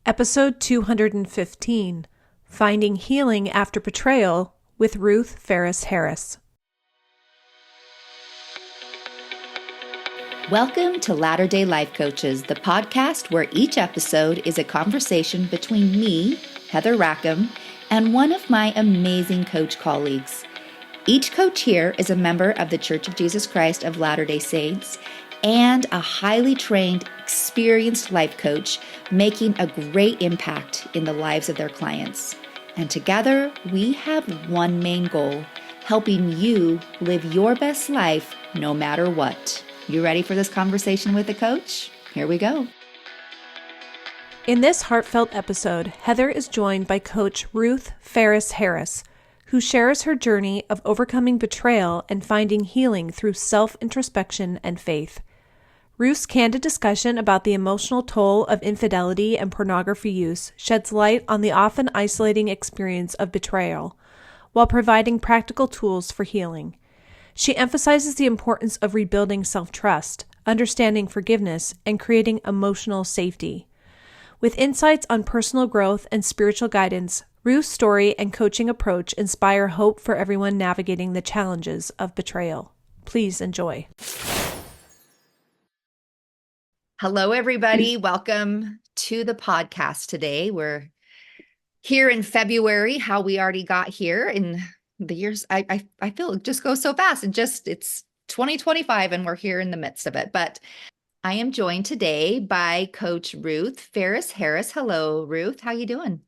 Episode 215, Finding Healing After Betrayal with Ruth Farris-Harris. Welcome to Latter-day Life Coaches, the podcast where each episode is a conversation between me, Heather Rackham, and one of my amazing coach colleagues. Each coach here is a member of the Church of Jesus Christ of Latter-day Saints and a highly trained, experienced life coach making a great impact in the lives of their clients. And together, we have one main goal, helping you live your best life no matter what. You ready for this conversation with a coach? Here we go. In this heartfelt episode, Heather is joined by Coach Ruth Farris-Harris, who shares her journey of overcoming betrayal and finding healing through self-introspection and faith. Ruth's candid discussion about the emotional toll of infidelity and pornography use sheds light on the often isolating experience of betrayal, while providing practical tools for healing. She emphasizes the importance of rebuilding self-trust, understanding forgiveness, and creating emotional safety. With insights on personal growth and spiritual guidance, Ruth's story and coaching approach inspire hope for everyone navigating the challenges of betrayal. Please enjoy. Hello, everybody. Welcome to the podcast today. We're here in February. How we already got here in the years, I feel it just goes so fast. It's 2025 and we're here in the midst of it. But I am joined today by Coach Ruth Farris-Harris. Hello, Ruth. How you doing?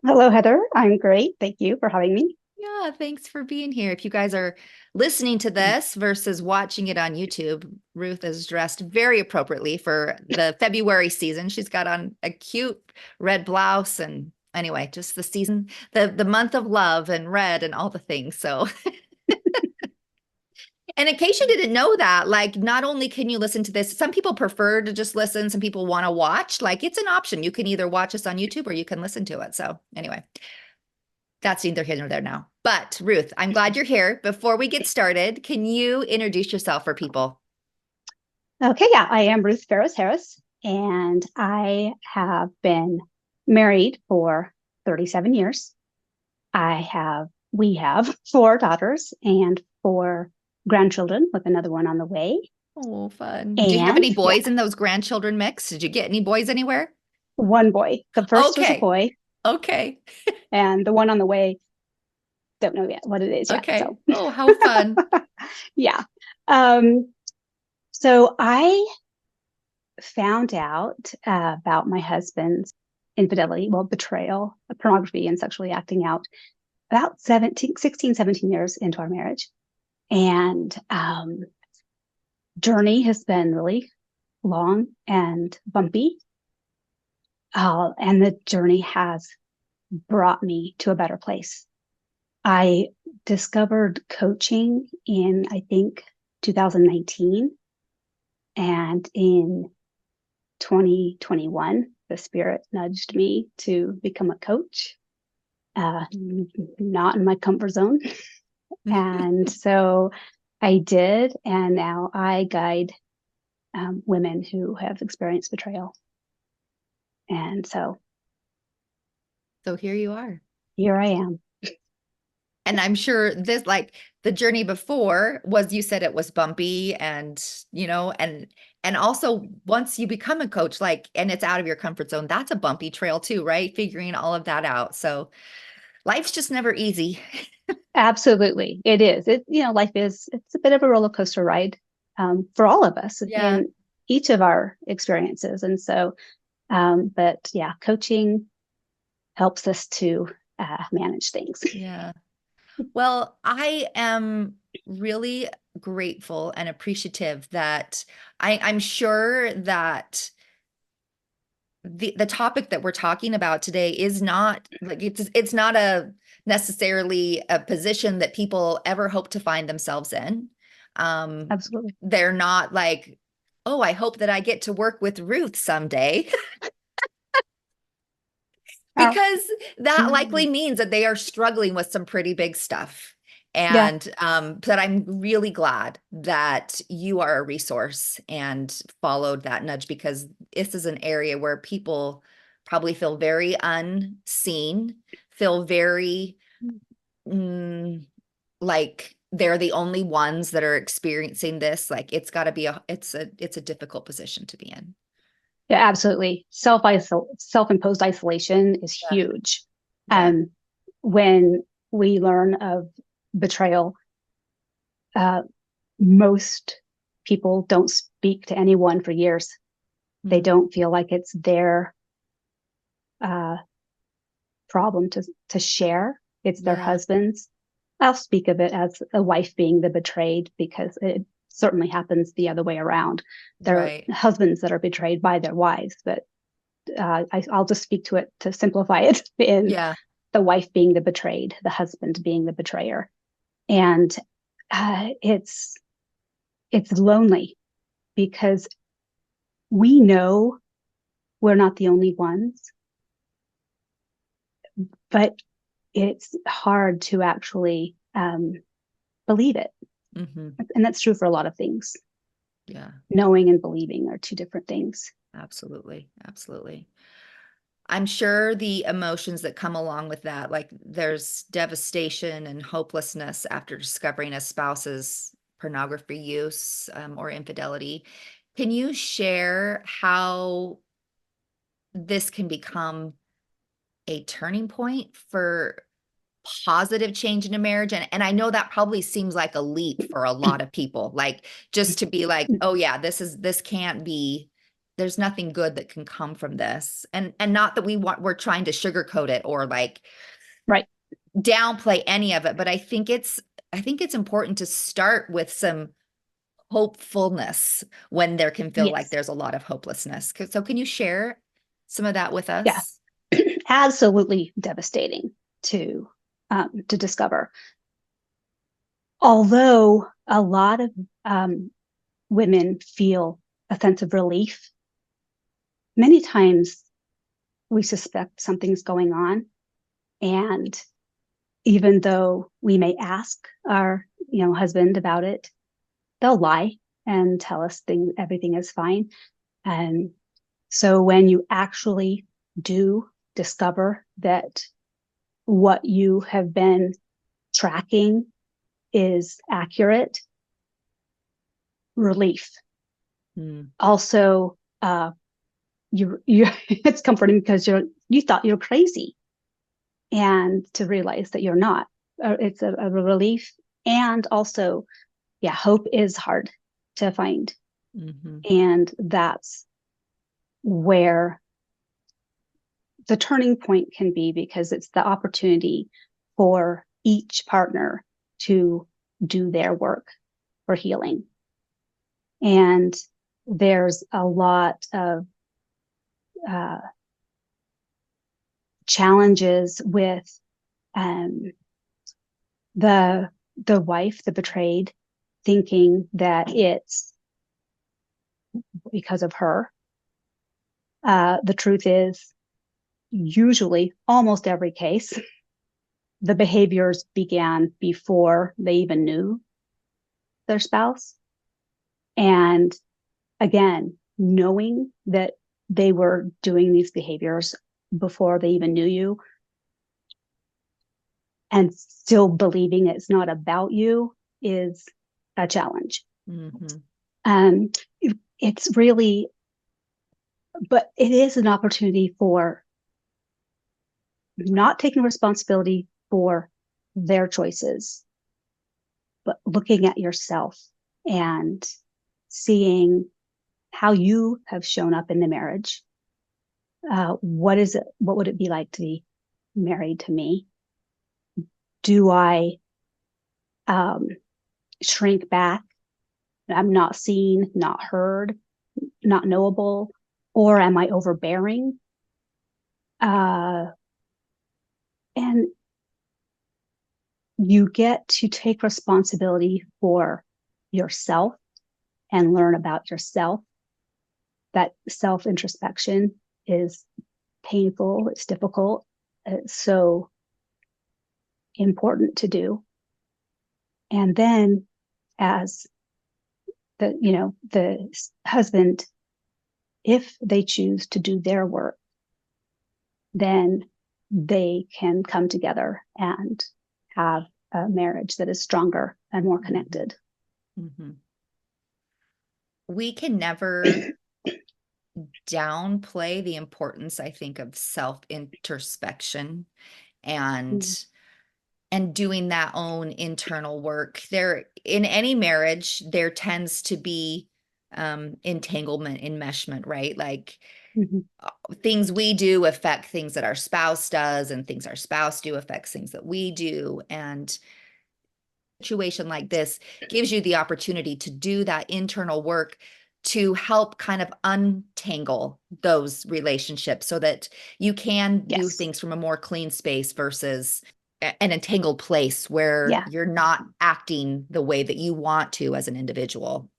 Hello, Heather. I'm great. Thank you for having me. Yeah, thanks for being here. If you guys are listening to this versus watching it on YouTube, Ruth is dressed very appropriately for the February season. She's got on a cute red blouse and anyway, just the season, the month of love and red and all the things. So, and in case you didn't know that, like not only can you listen to this, some people prefer to just listen, some people want to watch, like it's an option. You can either watch us on YouTube or you can listen to it. So anyway, that's neither here nor there now. But Ruth, I'm glad you're here. Before we get started, can you introduce yourself for people? Okay, yeah, I am Ruth Farris-Harris, and I have been married for 37 years. We have 4 daughters and 4 grandchildren with another one on the way. Oh, fun. Do you have any boys in those grandchildren mix? Did you get any boys anywhere? 1 boy. The first was a boy. Okay. And the one on the way, don't know yet what it is yet. Okay. So. Oh, how fun. Yeah. So I found out about my husband's infidelity, betrayal, pornography, and sexually acting out about 16, 17 years into our marriage. And journey has been really long and bumpy. And the journey has brought me to a better place. I discovered coaching in, I think, 2019. And in 2021, the Spirit nudged me to become a coach, not in my comfort zone. And so I did. And now I guide women who have experienced betrayal. And so here you are. Here I am. And I'm sure this, like the journey before was, you said it was bumpy and, and also once you become a coach, like, and it's out of your comfort zone, that's a bumpy trail too, right? Figuring all of that out. So life's just never easy. Absolutely. It is. Life it's a bit of a roller coaster ride for all of us in each of our experiences. And so, but yeah, coaching helps us to manage things. Yeah. Well, I am really grateful and appreciative that I'm sure that the topic that we're talking about today is not like it's not necessarily a position that people ever hope to find themselves in. Absolutely. They're not like, oh, I hope that I get to work with Ruth someday. Because that likely means that they are struggling with some pretty big stuff. And but I'm really glad that you are a resource and followed that nudge, because this is an area where people probably feel very unseen, feel very like they're the only ones that are experiencing this. Like it's got to be it's a difficult position to be in. Yeah, absolutely. Self-imposed isolation is huge. Yeah. When we learn of betrayal, most people don't speak to anyone for years. They don't feel like it's their problem to share. It's their husband's. I'll speak of it as a wife being the betrayed, because it certainly happens the other way around. There are husbands that are betrayed by their wives, but I'll just speak to it to simplify it in the wife being the betrayed, the husband being the betrayer. And it's lonely, because we know we're not the only ones, but it's hard to actually believe it. And that's true for a lot of things. Yeah. Knowing and believing are two different things. Absolutely. Absolutely. I'm sure the emotions that come along with that, like there's devastation and hopelessness after discovering a spouse's pornography use or infidelity. Can you share how this can become a turning point for positive change in a marriage? And I know that probably seems like a leap for a lot of people, like just to be like, oh yeah, this can't be, there's nothing good that can come from this. And not that we're trying to sugarcoat it or like downplay any of it, but I think it's important to start with some hopefulness when there can feel like there's a lot of hopelessness. So can you share some of that with us? Yeah, absolutely devastating to discover. Although a lot of women feel a sense of relief, many times we suspect something's going on, and even though we may ask our husband about it, they'll lie and tell us everything is fine. And so when you actually do discover that what you have been tracking is accurate, relief. Also, you it's comforting because you thought you're crazy, and to realize that you're not. It's a relief. And also, hope is hard to find. And that's where the turning point can be, because it's the opportunity for each partner to do their work for healing. And there's a lot of challenges with the wife, the betrayed, thinking that it's because of her. The truth is, usually, almost every case, the behaviors began before they even knew their spouse. And again, knowing that they were doing these behaviors before they even knew you, and still believing it's not about you, is a challenge. It's really, but it is an opportunity for not taking responsibility for their choices, but looking at yourself and seeing how you have shown up in the marriage. What is it? What would it be like to be married to me? Do I shrink back? I'm not seen, not heard, not knowable, or am I overbearing? And you get to take responsibility for yourself and learn about yourself. That self-introspection is painful, it's difficult, it's so important to do. And then as the husband, if they choose to do their work, then they can come together and have a marriage that is stronger and more connected. Mm-hmm. We can never downplay the importance, I think, of self-introspection and doing that own internal work. There, in any marriage, there tends to be entanglement, enmeshment, right? Like things we do affect things that our spouse does, and things our spouse do affects things that we do. And a situation like this gives you the opportunity to do that internal work to help kind of untangle those relationships so that you can do things from a more clean space versus an entangled place where you're not acting the way that you want to as an individual.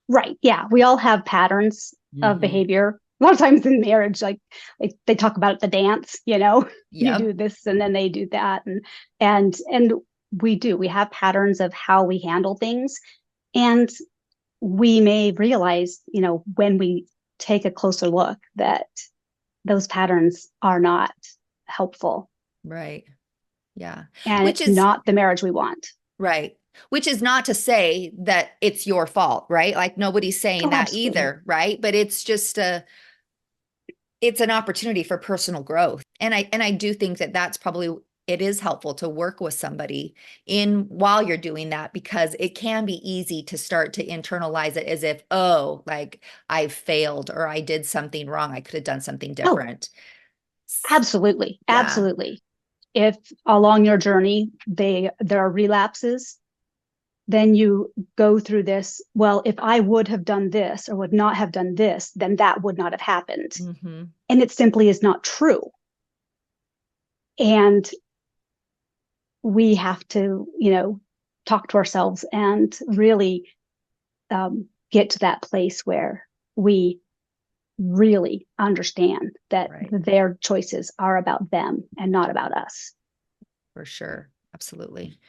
Right. Yeah. We all have patterns of behavior. A lot of times in marriage, like they talk about the dance, you do this and then they do that. And we have patterns of how we handle things. And we may realize, when we take a closer look, that those patterns are not helpful. Right. Yeah. And which is not the marriage we want. Right. Which is not to say that it's your fault, right? Like nobody's saying that absolutely. either, right? But it's just it's an opportunity for personal growth. And I do think that that's probably, it is helpful to work with somebody while you're doing that, because it can be easy to start to internalize it as if, oh, like I failed or I did something wrong. I could have done something different. Oh, absolutely. Yeah. Absolutely. If along your journey, there are relapses, then you go through this. Well, if I would have done this or would not have done this, then that would not have happened. And it simply is not true. And we have to, talk to ourselves and really get to that place where we really understand that their choices are about them and not about us. For sure. Absolutely.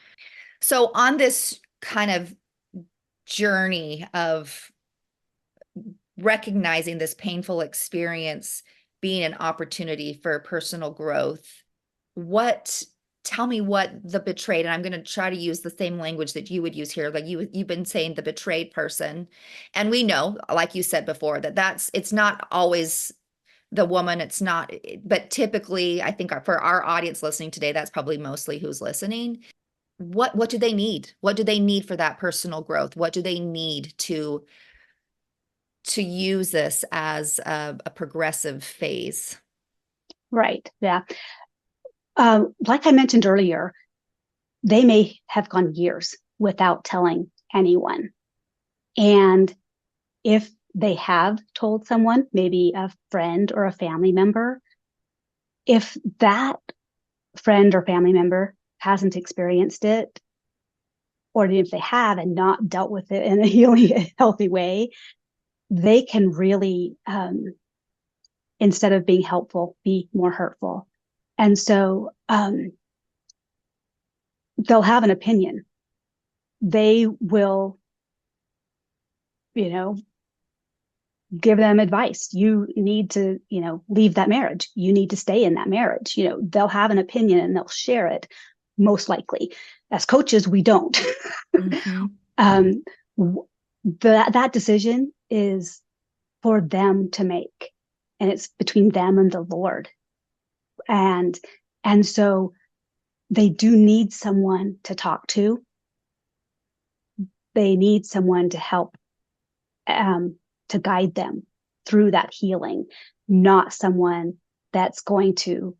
So on this kind of journey of recognizing this painful experience being an opportunity for personal growth, tell me what the betrayed, and I'm going to try to use the same language that you would use here. Like you've been saying the betrayed person. And we know, like you said before, it's not always the woman, but typically I think for our audience listening today, that's probably mostly who's listening. What do they need? What do they need for that personal growth? What do they need to use this as a progressive phase? Right. Yeah. Like I mentioned earlier, they may have gone years without telling anyone. And if they have told someone, maybe a friend or a family member, if that friend or family member hasn't experienced it, or if they have and not dealt with it in a healing, healthy way, they can really, instead of being helpful, be more hurtful. And so they'll have an opinion. They will, give them advice. You need to, leave that marriage. You need to stay in that marriage. They'll have an opinion and they'll share it, most likely. As coaches, we don't. That decision is for them to make, and it's between them and the Lord. And so they do need someone to talk to. They need someone to help, to guide them through that healing, not someone that's going to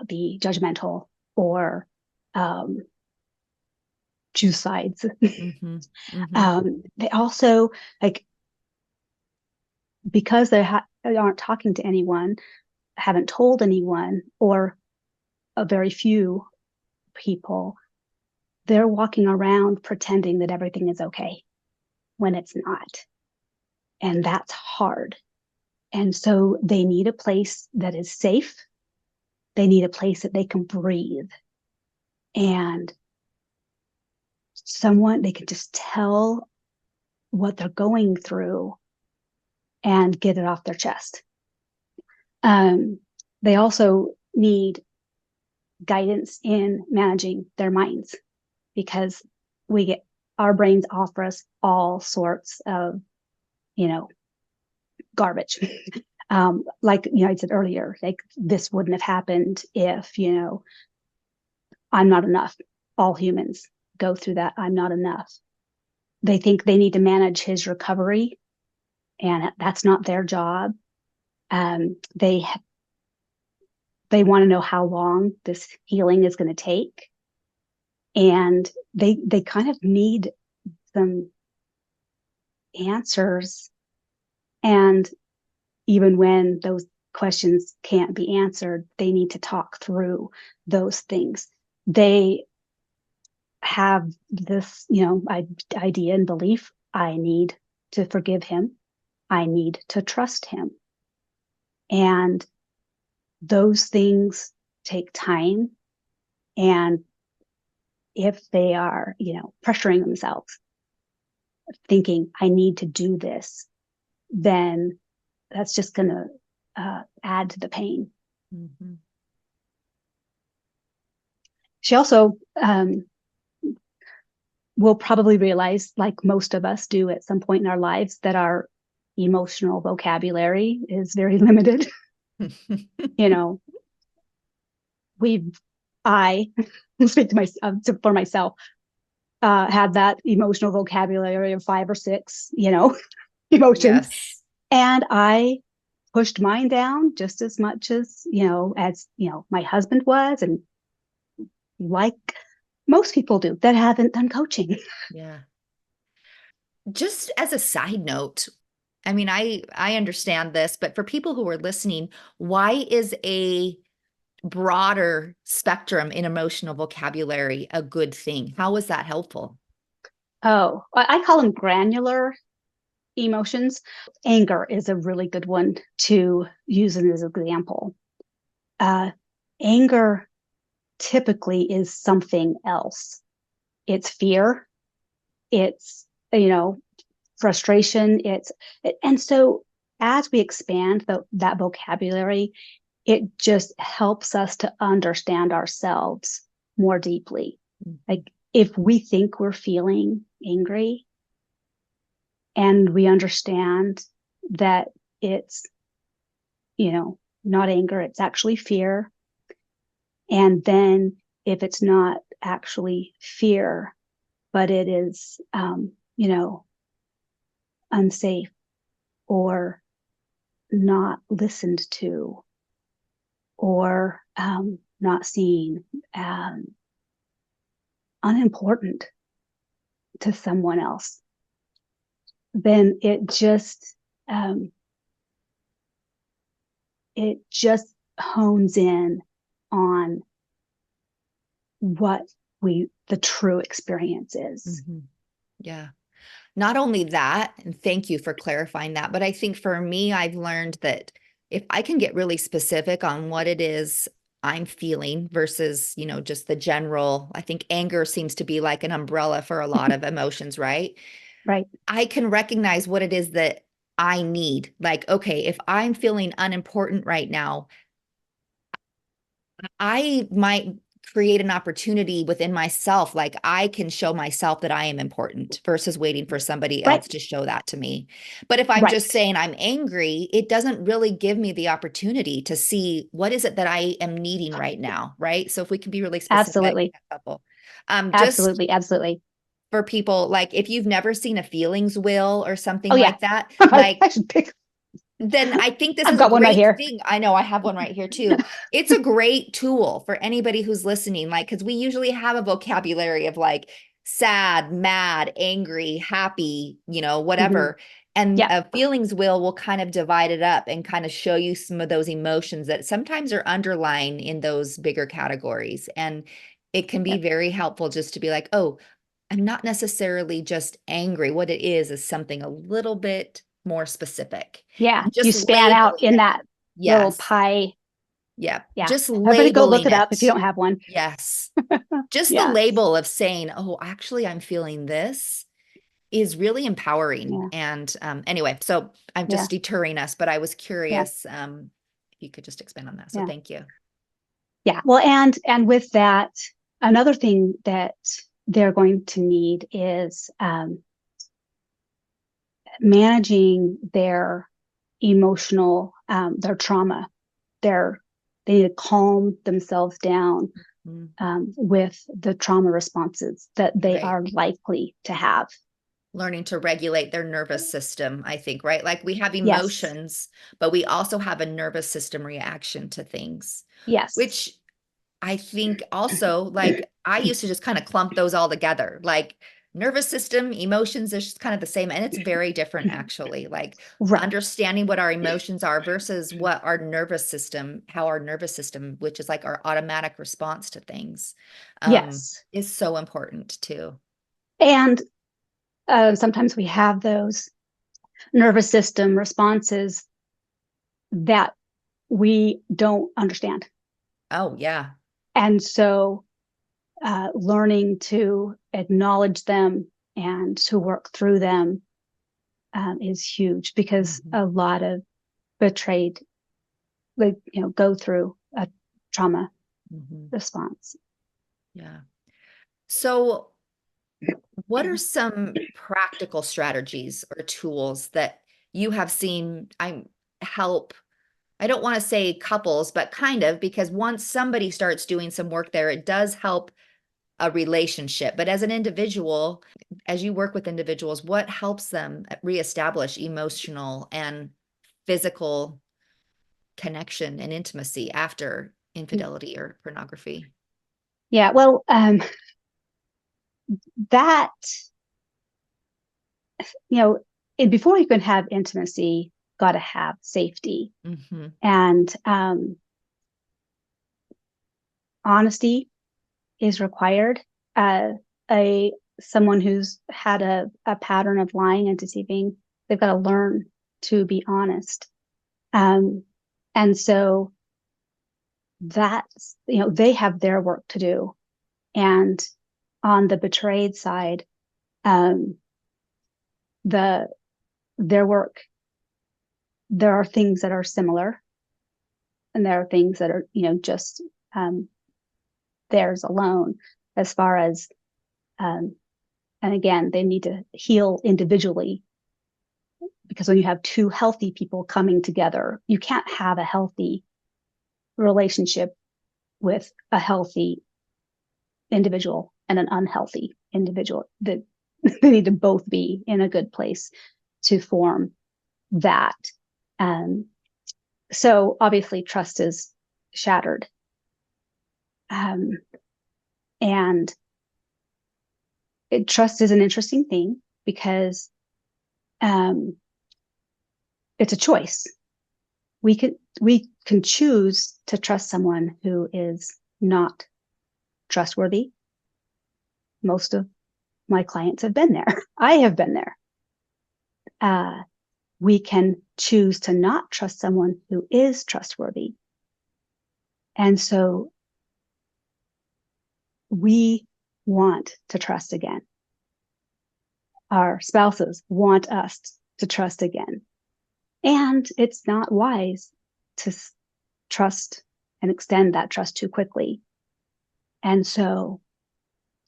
be judgmental or choose sides. They also, because they aren't talking to anyone, haven't told anyone, or a very few people, they're walking around pretending that everything is okay when it's not. And that's hard. And so they need a place that is safe. They need a place that they can breathe. And someone they can just tell what they're going through and get it off their chest. They also need guidance in managing their minds, because our brains offer us all sorts of, garbage. Like, I said earlier, like, this wouldn't have happened if, I'm not enough. All humans go through that. I'm not enough. They think they need to manage his recovery, and that's not their job. They want to know how long this healing is going to take, and they kind of need some answers. And even when those questions can't be answered, they need to talk through those things. They have this, idea and belief: I need to forgive him. I need to trust him. And those things take time. And if they are, pressuring themselves, thinking, I need to do this, then that's just going to add to the pain. Mm-hmm. She also will probably realize, like most of us do at some point in our lives, that our emotional vocabulary is very limited. I speak for myself, had that emotional vocabulary of 5 or 6, emotions. Yes. And I pushed mine down just as much as my husband was, and like most people do that haven't done coaching. Yeah. Just as a side note, I mean, I understand this, but for people who are listening, why is a broader spectrum in emotional vocabulary a good thing? How is that helpful? Oh, I call them granular emotions. Anger is a really good one to use as an example. Anger typically is something else. It's fear. It's, frustration. And so as we expand that vocabulary, it just helps us to understand ourselves more deeply. Like, if we think we're feeling angry, and we understand that it's, not anger, it's actually fear. And then if it's not actually fear, but it is, unsafe or not listened to, or not seen, unimportant to someone else, then it just hones in on what the true experience is. Mm-hmm. Yeah. Not only that, and thank you for clarifying that, but I think for me, I've learned that if I can get really specific on what it is I'm feeling versus, just the general, I think anger seems to be like an umbrella for a lot of emotions, right? Right. I can recognize what it is that I need. Like, okay, if I'm feeling unimportant right now, I might create an opportunity within myself. Like, I can show myself that I am important versus waiting for somebody Right. else to show that to me. But if I'm Right. just saying I'm angry, it doesn't really give me the opportunity to see what is it that I am needing right now. Right. So if we can be really specific, Absolutely. couple, just Absolutely. for people, like if you've never seen a feelings wheel or something Oh, yeah. like that, I like should pick. then I think this I've is a got one right great here. thing. I know I have one right here too. It's a great tool for anybody who's listening, like, because we usually have a vocabulary of like sad, mad, angry, happy, whatever. And Yeah. a feelings wheel will kind of divide it up and kind of show you some of those emotions that sometimes are underlying in those bigger categories. And it can be very helpful just to be like, oh, I'm not necessarily just angry. What it is something a little bit more specific. Yeah. You Just span out labeling in it. that little Yes. pie. Yeah. Yeah. Just Everybody go look labeling it up if you it. don't have one. Yes. Just the Yeah. label of saying, oh, actually, I'm feeling this is really empowering. Yeah. And anyway, so I'm Yeah. just deterring us, but I was Yeah. curious if you could just expand on that. So Yeah. thank you. Yeah. Well, and with that, another thing that they're going to need is managing their emotional, their trauma. They need to calm themselves down with the trauma responses that they are likely to have. Learning to regulate their nervous system, I think, right? Like we have Yes. emotions, but we also have a nervous system reaction to things, Yes. which I think also, like, I used to just kind of clump those all together. Like nervous system, emotions is just kind of the same. And it's very different, actually. Like Right. understanding what our emotions are versus what our nervous system, how our nervous system, which is like our automatic response to things, Yes. is so important too. And sometimes we have those nervous system responses that we don't understand. Oh, yeah. And so learning to acknowledge them and to work through them is huge, because a lot of betrayed, like, go through a trauma response. Yeah. So what are some practical strategies or tools that you have seen help? I don't want to say couples, but kind of, because once somebody starts doing some work there, it does help a relationship. But as an individual, as you work with individuals, what helps them reestablish emotional and physical connection and intimacy after infidelity or pornography? Yeah, well, that, before you can have intimacy, got to have safety. And honesty is required. Someone who's had a pattern of lying and deceiving, they've got to learn to be honest. And so that's, they have their work to do. And on the betrayed side, their work, there are things that are similar, and there are things that are, just theirs alone, as far as, and again, they need to heal individually, because when you have two healthy people coming together, you can't have a healthy relationship with a healthy individual and an unhealthy individual. That they need to both be in a good place to form that. So obviously trust is shattered. And trust is an interesting thing, because it's a choice. We can choose to trust someone who is not trustworthy. Most of my clients have been there. I have been there. We can choose to not trust someone who is trustworthy. And so we want to trust again. Our spouses want us to trust again. And it's not wise to trust and extend that trust too quickly. And so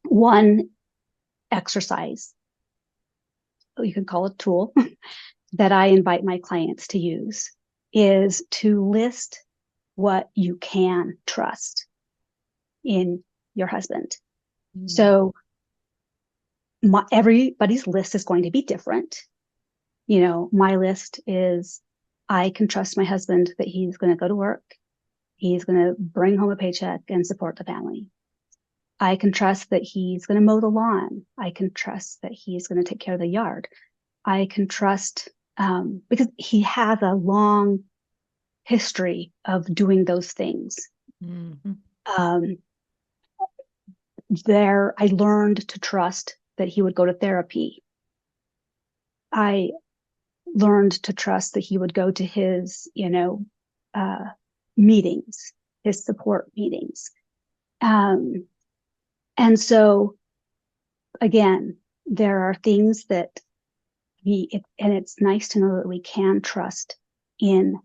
one exercise, you can call it a tool, that I invite my clients to use is to list what you can trust in your husband. So everybody's list is going to be different. My list is, I can trust my husband that he's going to go to work. He's going to bring home a paycheck and support the family. I can trust that he's going to mow the lawn. I can trust that he's going to take care of the yard. I can trust, because he has a long history of doing those things. I learned to trust that he would go to therapy. I learned to trust that he would go to his, meetings, his support meetings. And so, again, there are things that and it's nice to know that we can trust in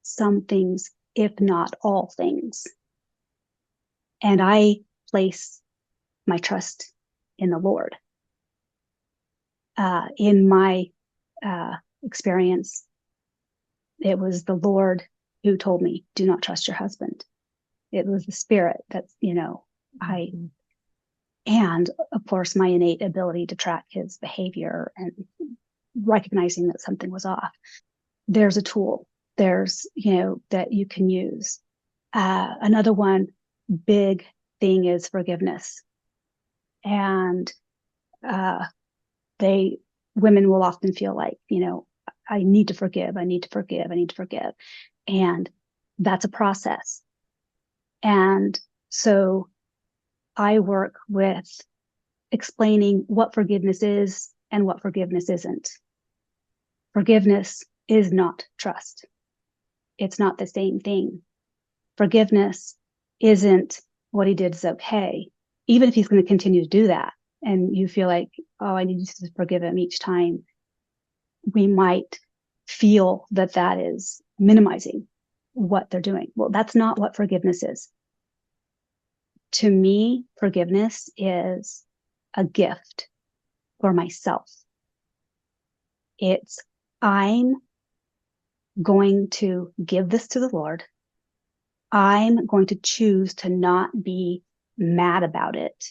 some things, if not all things. And I place my trust in the Lord. In my experience, it was the Lord who told me, do not trust your husband. It was the Spirit that's, and of course, my innate ability to track his behavior and recognizing that something was off. There's a tool. There's, that you can use. Another one big thing is forgiveness. And women will often feel like, I need to forgive, I need to forgive, I need to forgive. And that's a process. And so I work with explaining what forgiveness is and what forgiveness isn't. Forgiveness is not trust. It's not the same thing. Forgiveness isn't what he did is okay, even if he's going to continue to do that. And you feel like, oh, I need to forgive him each time. We might feel that that is minimizing what they're doing. Well, that's not what forgiveness is. To me, forgiveness is a gift for myself. It's, I'm going to give this to the Lord. I'm going to choose to not be mad about it.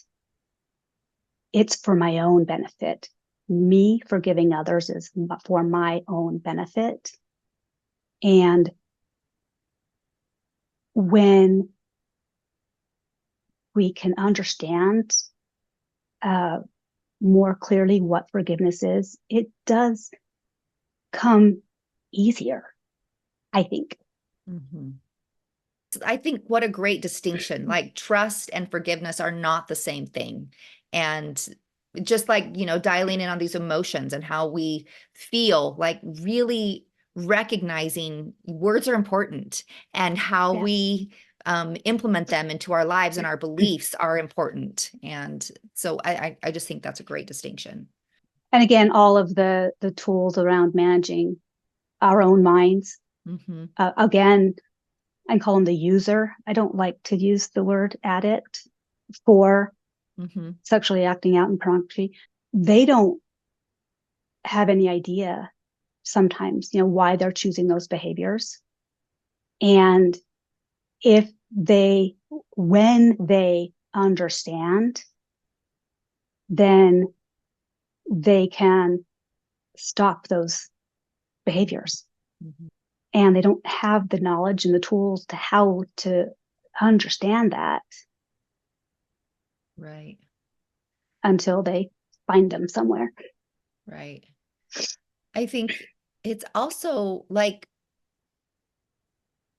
It's for my own benefit. Me forgiving others is for my own benefit. And when we can understand more clearly what forgiveness is, it does come easier, I think. Mm-hmm. I think what a great distinction. Like trust and forgiveness are not the same thing. And just like, dialing in on these emotions and how we feel, like really recognizing words are important and how we implement them into our lives and our beliefs are important. And so I just think that's a great distinction. And again, all of the tools around managing our own minds. Mm-hmm. Again, I call them the user. I don't like to use the word addict for sexually acting out in pornography. They don't have any idea sometimes, why they're choosing those behaviors. And when they understand, then they can stop those behaviors. Mm-hmm. And they don't have the knowledge and the tools to how to understand that. Right. Until they find them somewhere. Right. I think it's also like,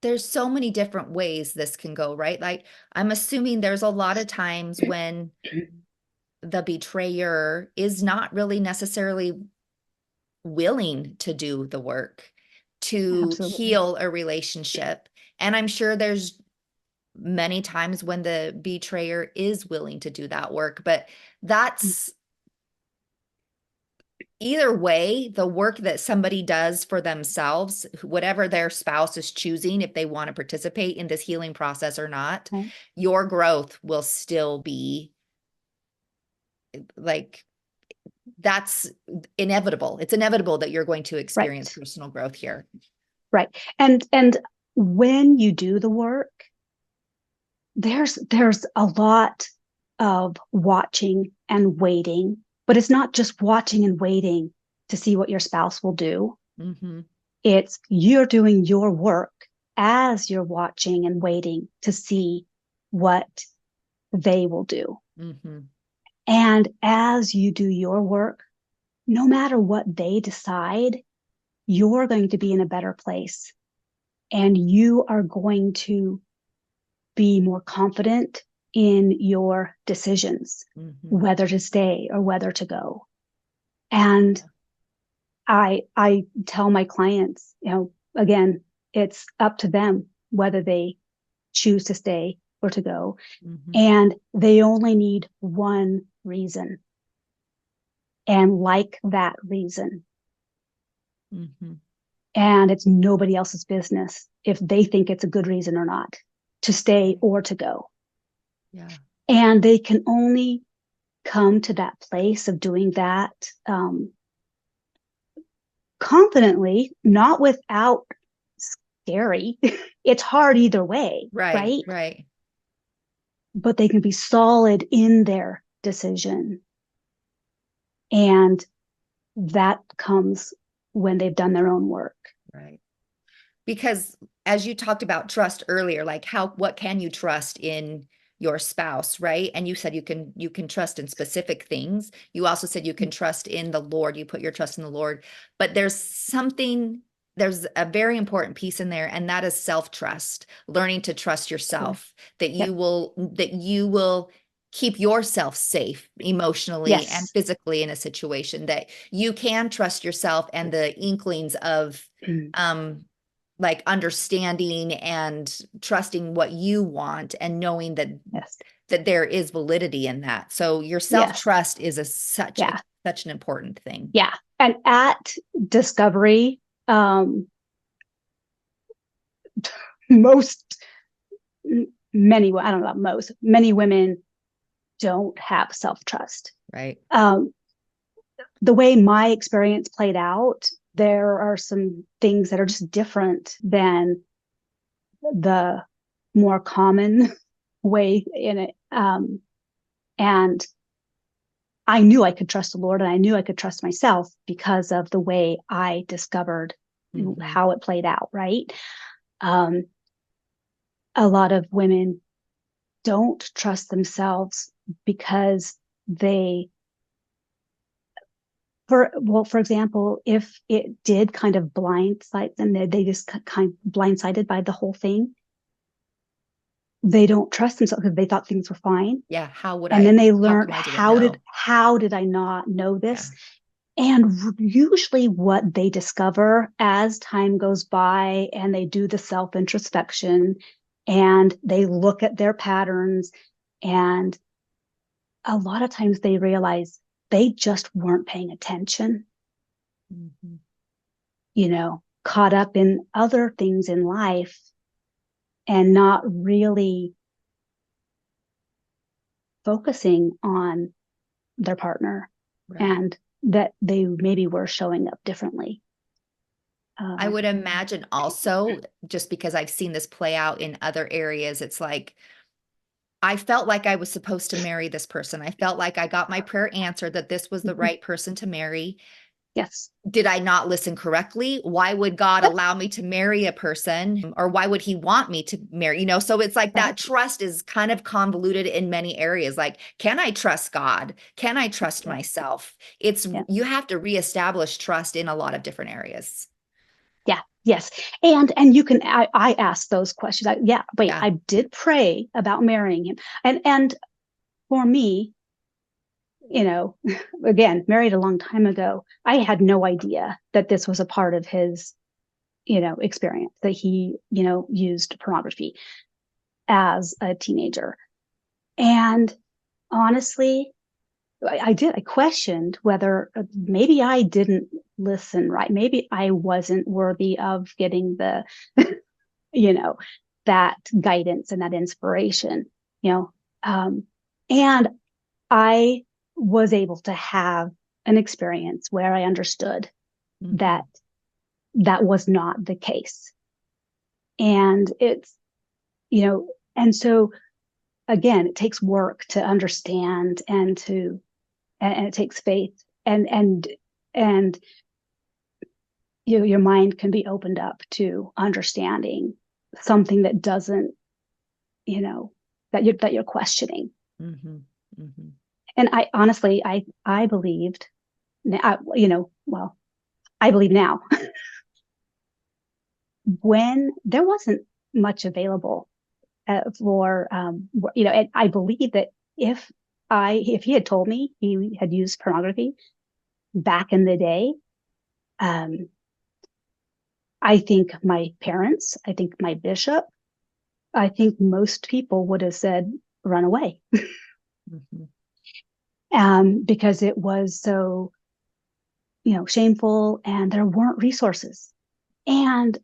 there's so many different ways this can go, right? Like, I'm assuming there's a lot of times when the betrayer is not really necessarily willing to do the work to Absolutely. heal a relationship. And I'm sure there's many times when the betrayer is willing to do that work, but that's either way, the work that somebody does for themselves, whatever their spouse is choosing, if they want to participate in this healing process or not, your growth will still be like, that's inevitable. It's inevitable that you're going to experience personal growth here. Right. And when you do the work, there's a lot of watching and waiting, but it's not just watching and waiting to see what your spouse will do. Mm-hmm. It's you're doing your work as you're watching and waiting to see what they will do. Mm-hmm. And as you do your work, no matter what they decide, you're going to be in a better place. And you are going to be more confident in your decisions, whether to stay or whether to go. And I tell my clients, again, it's up to them whether they choose to stay or to go. Mm-hmm. And they only need one reason. And like that reason. Mm-hmm. And it's nobody else's business if they think it's a good reason or not to stay or to go. Yeah. And they can only come to that place of doing that confidently, not without scary. It's hard either way, Right. right? Right. But they can be solid in their decision. And that comes when they've done their own work. Right. Because as you talked about trust earlier, like what can you trust in your spouse, right? And you said you can trust in specific things. You also said you can trust in the Lord. You put your trust in the Lord. But there's a very important piece in there, and that is self-trust, learning to trust yourself, that Yep. you will keep yourself safe emotionally and Yes. physically in a situation, that you can trust yourself and the inklings of um like understanding and trusting what you want and knowing that Yes. there is validity in that. So your Yes. self-trust is Yeah. such an important thing. Yeah. And at Discovery, most, many, I don't know about most, many women don't have self-trust. Right. The way my experience played out, there are some things that are just different than the more common way in it. And I knew I could trust the Lord, and I knew I could trust myself because of the way I discovered how it played out, right? Um, a lot of women don't trust themselves because for example, if it did kind of blindside them, they just kind of blindsided by the whole thing. They don't trust themselves because they thought things were fine. Yeah. And then they How learned, come I didn't know? how did I not know Yeah. this? And usually what they discover as time goes by and they do the self-introspection and they look at their patterns, and a lot of times they realize they just weren't paying attention, caught up in other things in life and not really focusing on their partner, Right. and that they maybe were showing up differently. I would imagine also, just because I've seen this play out in other areas, it's like, I felt like I was supposed to marry this person. I felt like I got my prayer answered, that this was the right person to marry. Yes. Did I not listen correctly? Why would God Yep. allow me to marry a person, or why would he want me to marry? So it's like Right. that trust is kind of convoluted in many areas. Like, can I trust God? Can I trust myself? Yeah. You have to reestablish trust in a lot of different areas. Yeah. Yes. And you can, I asked those questions. Wait, Yeah. I did pray about marrying him. And for me, again, married a long time ago, I had no idea that this was a part of his, experience, that he, used pornography as a teenager. And honestly, I questioned whether maybe I didn't listen right. Maybe I wasn't worthy of getting the, that guidance and that inspiration, and I was able to have an experience where I understood that that was not the case. And it's, and so again, it takes work to understand and it takes faith, and your mind can be opened up to understanding something that doesn't, that you're questioning. Mm-hmm. Mm-hmm. And I honestly, I believed, well, I believe now, when there wasn't much available for, and I believe that if he had told me he had used pornography back in the day, um, I think my parents, I think my bishop, I think most people would have said, run away. Because it was so, shameful, and there weren't resources. And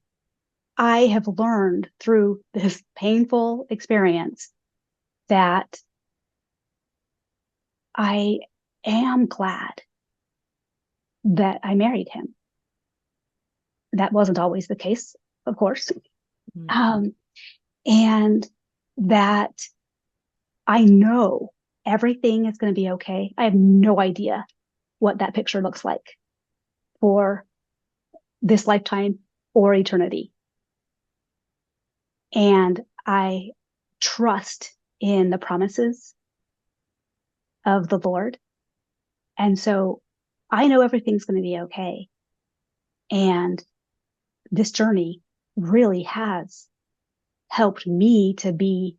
I have learned through this painful experience that I am glad that I married him. That wasn't always the case, of course. Mhm. And that I know everything is going to be okay. I have no idea what that picture looks like for this lifetime or eternity. And I trust in the promises of the Lord. And so I know everything's going to be okay. And this journey really has helped me to be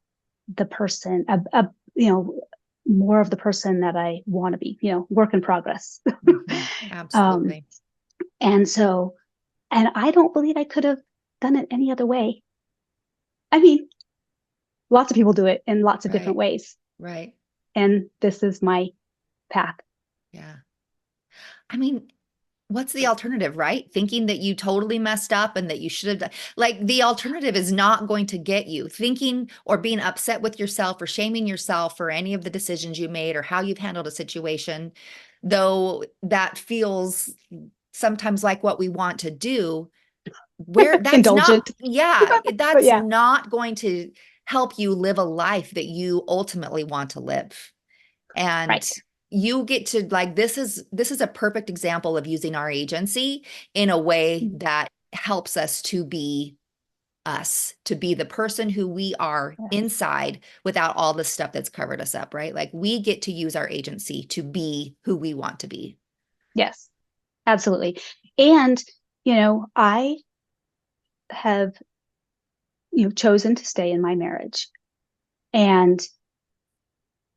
the person, more of the person that I want to be, work in progress. um, Absolutely. and so, and I don't believe I could have done it any other way. I mean, lots of people do it in lots of different Right. ways. Right. And this is my path. Yeah. I mean, what's the alternative, right? Thinking that you totally messed up and that you should have done, like, the alternative is not going to get you thinking or being upset with yourself or shaming yourself for any of the decisions you made or how you've handled a situation, though that feels sometimes like what we want to do, where that's not, Indulgent. yeah, But that's yeah, not going to help you live a life that you ultimately want to live. And right. you get to, like, this is a perfect example of using our agency in a way that helps us to be us, to be the person who we are Yes. inside without all the stuff that's covered us up, right? Like, we get to use our agency to be who we want to be. Yes, absolutely. And, I have, chosen to stay in my marriage, and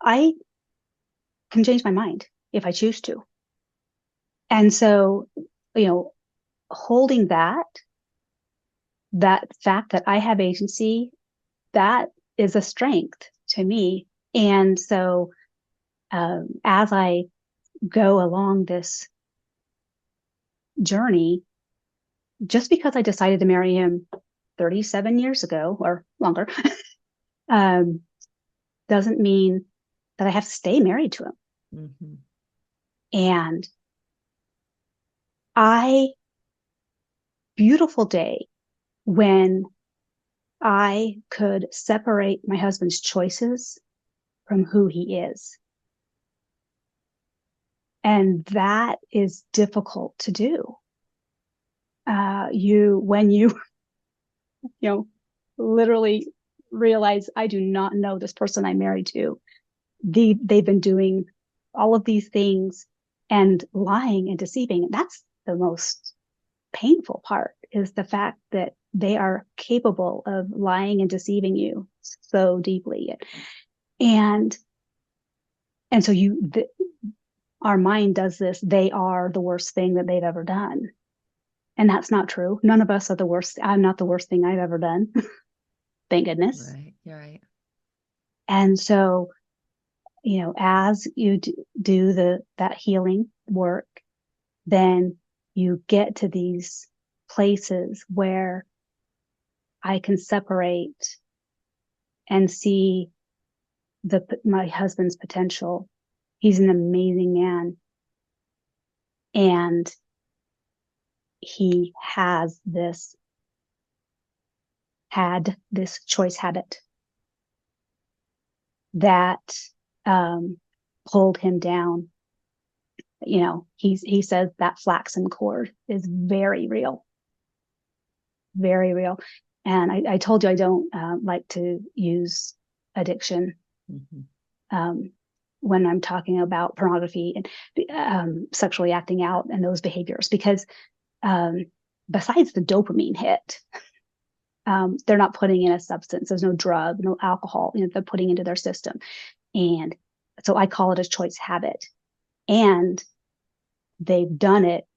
I can change my mind if I choose to. And so, you know, holding that fact that I have agency, that is a strength to me. And so, as I go along this journey, just because I decided to marry him 37 years ago or longer, um, doesn't mean that I have to stay married to him. Mhm. And beautiful day when I could separate my husband's choices from who he is. And that is difficult to do. When you, literally realize I do not know this person I'm married to. They've been doing all of these things and lying and deceiving. That's the most painful part, is the fact that they are capable of lying and deceiving you so deeply. And so our mind does this. They are the worst thing that they've ever done. And that's not true. None of us are the worst. I'm not the worst thing I've ever done. Thank goodness. Right. You're right. And so, as you do that healing work, then you get to these places where I can separate and see my husband's potential. He's an amazing man, and he had this choice habit that pulled him down. He says that flaxen cord is very real, very real. And I told you I don't like to use addiction Mhm. when I'm talking about pornography and sexually acting out and those behaviors, because besides the dopamine hit, they're not putting in a substance. There's no drug, no alcohol, they're putting into their system. And so I call it a choice habit. And they've done it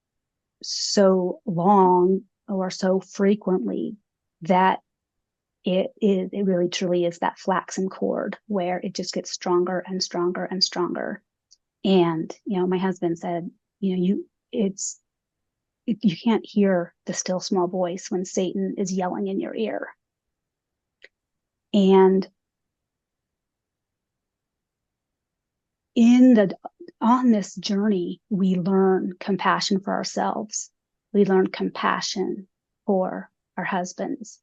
so long or so frequently that it really truly is that flaxen cord where it just gets stronger and stronger and stronger. And, my husband said, you can't hear the still small voice when Satan is yelling in your ear. And on this journey, we learn compassion for ourselves. We learn compassion for our husbands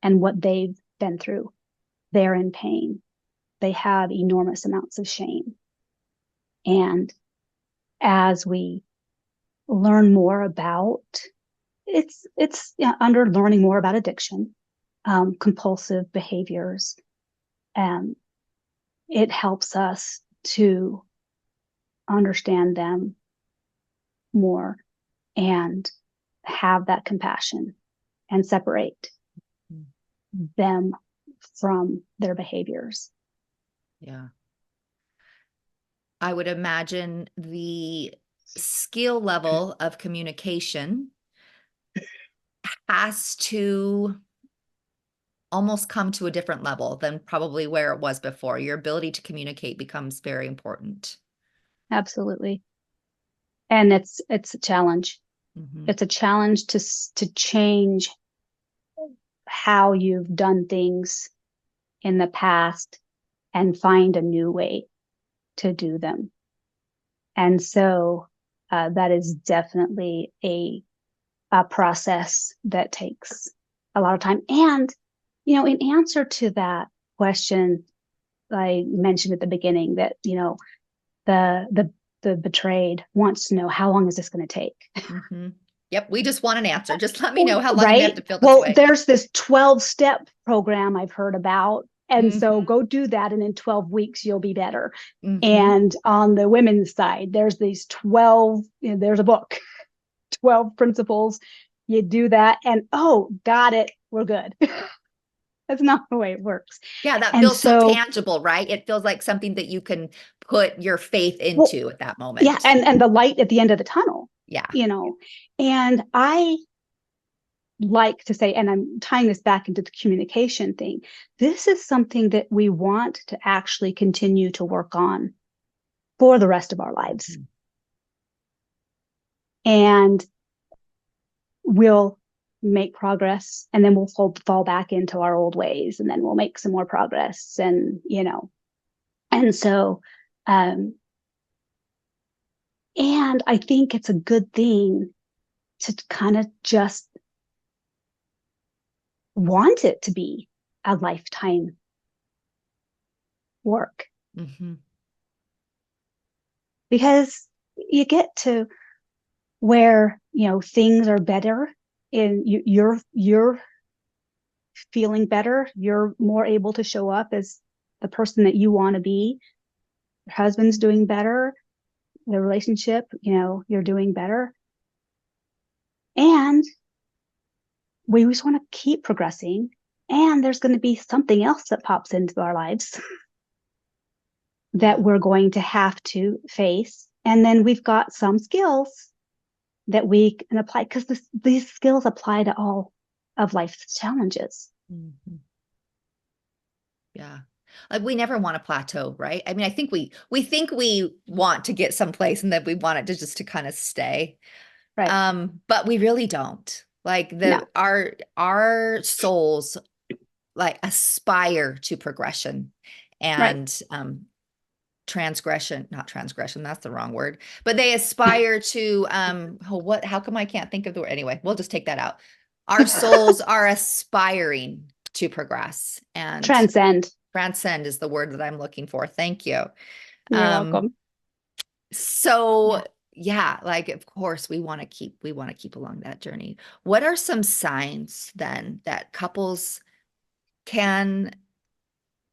and what they've been through. They're in pain. They have enormous amounts of shame. And as we learn more about, under learning more about addiction, compulsive behaviors, it helps us to understand them more and have that compassion and separate them from their behaviors. Yeah. I would imagine the skill level of communication has to almost come to a different level than probably where it was before. Your ability to communicate becomes very important. Absolutely. And it's a challenge. Mm-hmm. It's a challenge to change how you've done things in the past and find a new way to do them. And so that is definitely a process that takes a lot of time. And, in answer to that question, I mentioned at the beginning that, the betrayed wants to know, how long is this going to take? Mm-hmm. Yep. We just want an answer. Just let me know how long right? we have to feel this way. There's this 12-step program I've heard about. And Mm-hmm. so go do that. And in 12 weeks, you'll be better. Mm-hmm. And on the women's side, there's these 12, there's a book, 12 principles. You do that and, oh, got it. We're good. That's not the way it works. Yeah, that And feels so tangible, right? It feels like something that you can put your faith into at that moment. Yeah, and the light at the end of the tunnel. Yeah. And I like to say, and I'm tying this back into the communication thing, this is something that we want to actually continue to work on for the rest of our lives. Mm-hmm. And we'll make progress, and then we'll fall back into our old ways, and then we'll make some more progress. And, and so, and I think it's a good thing to kind of just want it to be a lifetime work. Mm-hmm. Because you get to where, things are better, and you're feeling better. You're more able to show up as the person that you want to be. Your husband's doing better. The relationship, you're doing better. And we just want to keep progressing. And there's going to be something else that pops into our lives that we're going to have to face. And then we've got some skills that we can apply, because these skills apply to all of life's challenges. Mm-hmm. Yeah. Like, we never want to plateau, right? I mean, I think we think we want to get someplace and that we want it to kind of stay. Right. But we really don't. Like, our souls like aspire to progression and not transgression, that's the wrong word, but they aspire to how come I can't think of the word? Anyway, we'll just take that out. Our souls are aspiring to progress and transcend is the word that I'm looking for. Thank you. You're welcome. So yeah, like, of course we want to keep along that journey. What are some signs then that couples can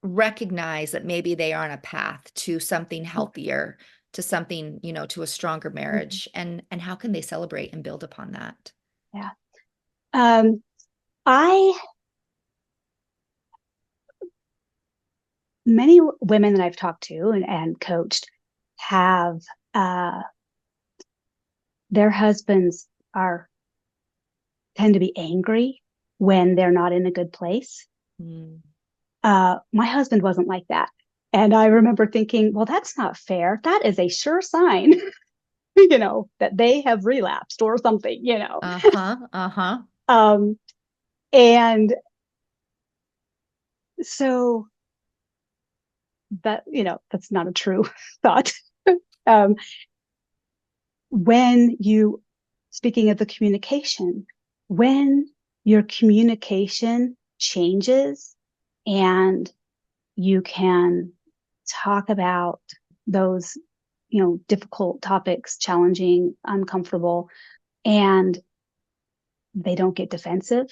recognize that maybe they are on a path to something healthier, to something, to a stronger marriage, and how can they celebrate and build upon that? Yeah. Many women that I've talked to and coached have their husbands tend to be angry when they're not in a good place. My husband wasn't like that. And I remember thinking, well, that's not fair. That is a sure sign, that they have relapsed or something, And so that, that's not a true thought. Um, when you, speaking of the communication, when your communication changes and you can talk about those, difficult topics, challenging, uncomfortable, and they don't get defensive.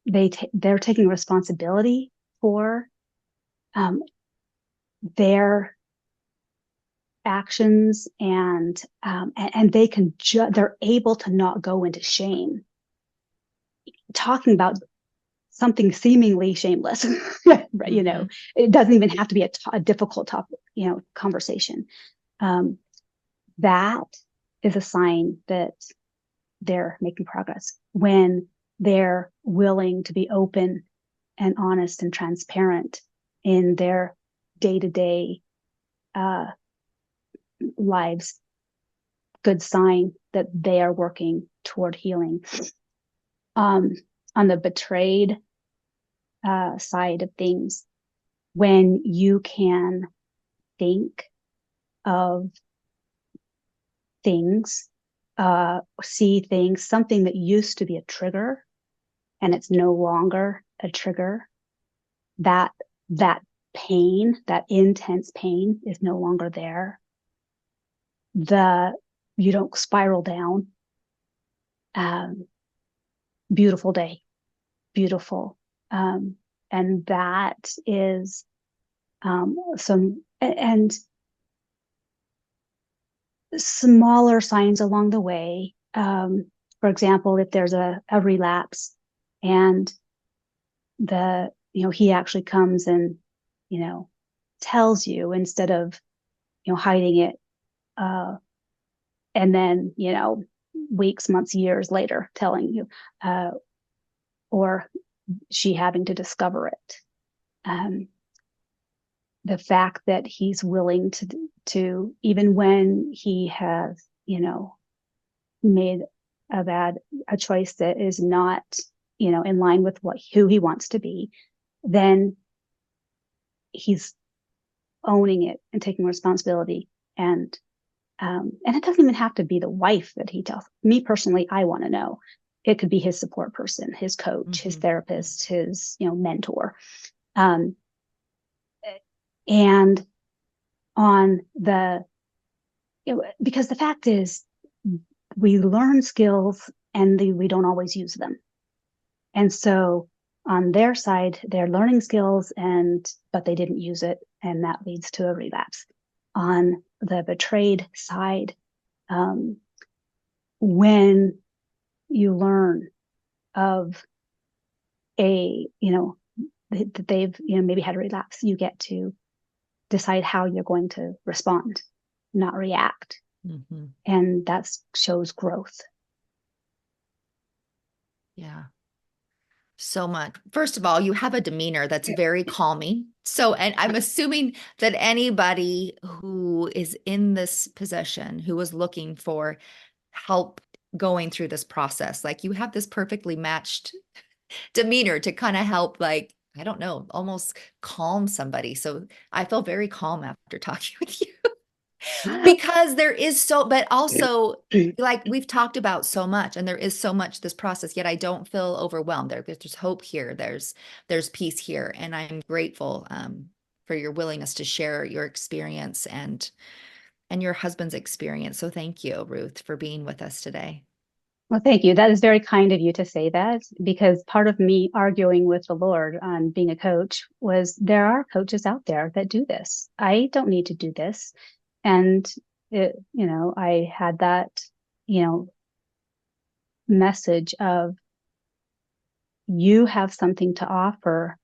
They're taking responsibility for their actions, and they can they're able to not go into shame, talking about something seemingly shameless. Mm-hmm. It doesn't even have to be a difficult topic, conversation. That is a sign that they're making progress, when they're willing to be open and honest and transparent in their day-to-day lives. Good sign that they are working toward healing. On the betrayed side of things, when you can think of things, see things, something that used to be a trigger, and it's no longer a trigger, that pain, that intense pain, is no longer there. You don't spiral down. Beautiful day, beautiful. And that is and smaller signs along the way. For example, if there's a relapse, and he actually comes and, tells you, instead of, hiding it, and then, weeks, months, years later telling you, or she having to discover it. The fact that he's willing to, even when he has, made a choice that is not, in line with who he wants to be, then he's owning it and taking responsibility. And it doesn't even have to be the wife that he tells. Me personally, I want to know. It could be his support person, his coach, mm-hmm. his therapist, his, mentor. And on because the fact is, we learn skills and we don't always use them. And so on their side, they're learning skills, but they didn't use it, and that leads to a relapse. On the betrayed side, when you learn of that they've, maybe had a relapse, you get to decide how you're going to respond, not react. Mm-hmm. And that shows growth. Yeah. So much. First of all, you have a demeanor that's very calming. And I'm assuming that anybody who is in this position, who is looking for help going through this process, like, you have this perfectly matched demeanor to kind of help, like, I don't know, almost calm somebody. So I feel very calm after talking with you. Because there is but also, like, we've talked about so much, and there is so much this process, yet I don't feel overwhelmed. There's hope here. There's peace here. And I'm grateful for your willingness to share your experience and your husband's experience. So thank you, Ruth, for being with us today. Well, thank you. That is very kind of you to say that, because part of me arguing with the Lord on being a coach was, there are coaches out there that do this. I don't need to do this. And I had that, message of, you have something to offer,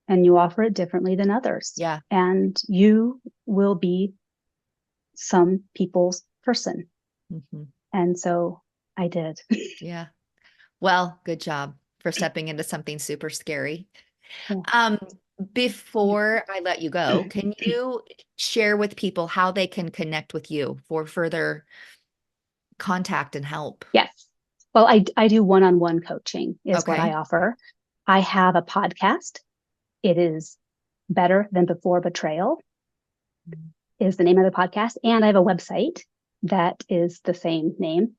and you offer it differently than others. Yeah. And you will be some people's person. Mm-hmm. And so I did. Yeah. Well, good job for stepping into something super scary. Yeah. Before I let you go, can you share with people how they can connect with you for further contact and help? Yes. Well, I do one-on-one coaching is what I offer. I have a podcast. It is Better Than Before Betrayal is the name of the podcast. And I have a website that is the same name.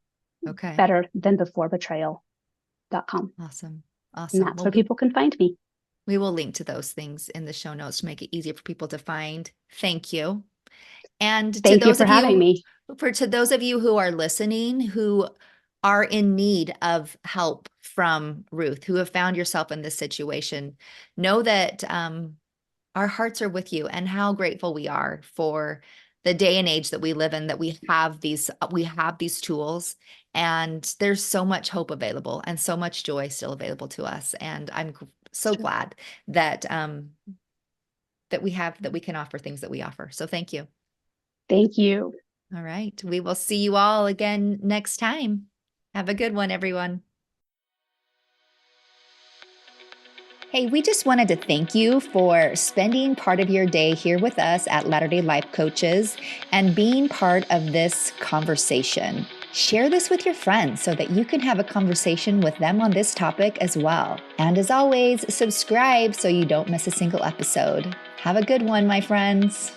Okay. betterthanbeforebetrayal.com. Awesome. And that's where people can find me. We will link to those things in the show notes to make it easier for people to find. Thank you. And Thank you for having me. To those of you who are listening, who are in need of help from Ruth, who have found yourself in this situation, know that our hearts are with you, and how grateful we are for the day and age that we live in, that we have these tools, and there's so much hope available and so much joy still available to us. And I'm so glad that that we can offer things that we offer. So thank you. Thank you. All right. We will see you all again next time. Have a good one, everyone. Hey, we just wanted to thank you for spending part of your day here with us at Latter-day Life Coaches and being part of this conversation. Share this with your friends so that you can have a conversation with them on this topic as well. And as always, subscribe so you don't miss a single episode. Have a good one, my friends.